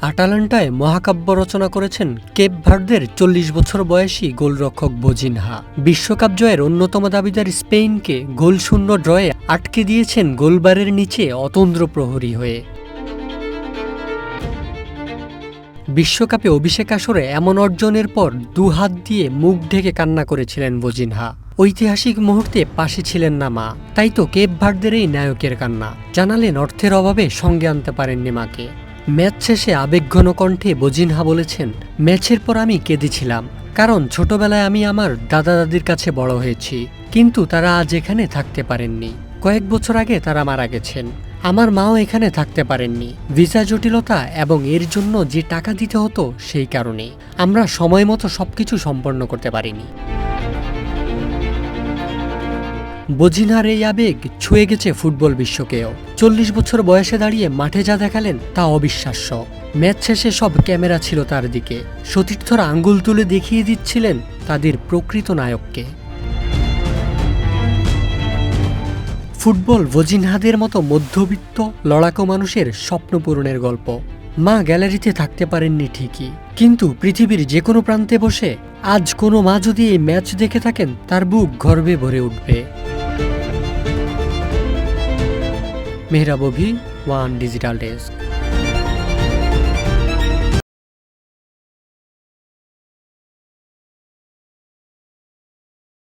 আটালান্টায় মহাকাব্য রচনা করেছেন কেপ ভার্দের ৪০ বছর বয়সী গোলরক্ষক বোজিনহা। বিশ্বকাপ জয়ের অন্যতম দাবিদার স্পেনকে গোলশূন্য ড্রয়ে আটকে দিয়েছেন গোলবারের নিচে অতন্দ্র প্রহরী হয়ে। বিশ্বকাপে অভিষেক আসরে এমন অর্জনের পর দুহাত দিয়ে মুখ ঢেকে কান্না করেছিলেন বোজিনহা। ঐতিহাসিক মুহূর্তে পাশে ছিলেন না মা, তাই তো কেপ ভার্দের এই নায়কের কান্না। জানালেন অর্থের অভাবে সঙ্গে আনতে পারেননি মাকে। ম্যাচ শেষে আবেগঘন কণ্ঠে বোজিনহা বলেছেন, ম্যাচের পর আমি কেঁদেছিলাম, কারণ ছোটবেলায় আমি আমার দাদা দাদির কাছে বড় হয়েছি, কিন্তু তারা আজ এখানে থাকতে পারেননি। কয়েক বছর আগে তারা মারা গেছেন। আমার মাও এখানে থাকতে পারেননি, ভিসা জটিলতা এবং এর জন্য যে টাকা দিতে হতো সেই কারণে আমরা সময় মতো সবকিছু সম্পন্ন করতে পারিনি। বোজিনহার এই আবেগ ছুঁয়ে গেছে ফুটবল বিশ্বকেও। ৪০ বছর বয়সে দাঁড়িয়ে মাঠে যা দেখালেন তা অবিশ্বাস্য। ম্যাচ শেষে সব ক্যামেরা ছিল তার দিকে। সতীর্থরা আঙ্গুল তুলে দেখিয়ে দিচ্ছিলেন তাদের প্রকৃত নায়ককে। ফুটবল বোজিনহাদের মতো মধ্যবিত্ত লড়াকু মানুষের স্বপ্ন পূরণের গল্প। মা গ্যালারিতে থাকতে পারেননি ঠিকই, কিন্তু পৃথিবীর যে কোনো প্রান্তে বসে আজ কোনো মা যদি এই ম্যাচ দেখে থাকেন, তার বুক গর্বে ভরে উঠবে। মেহরাব অভি, ওয়ান ডিজিটাল ডেস্ক।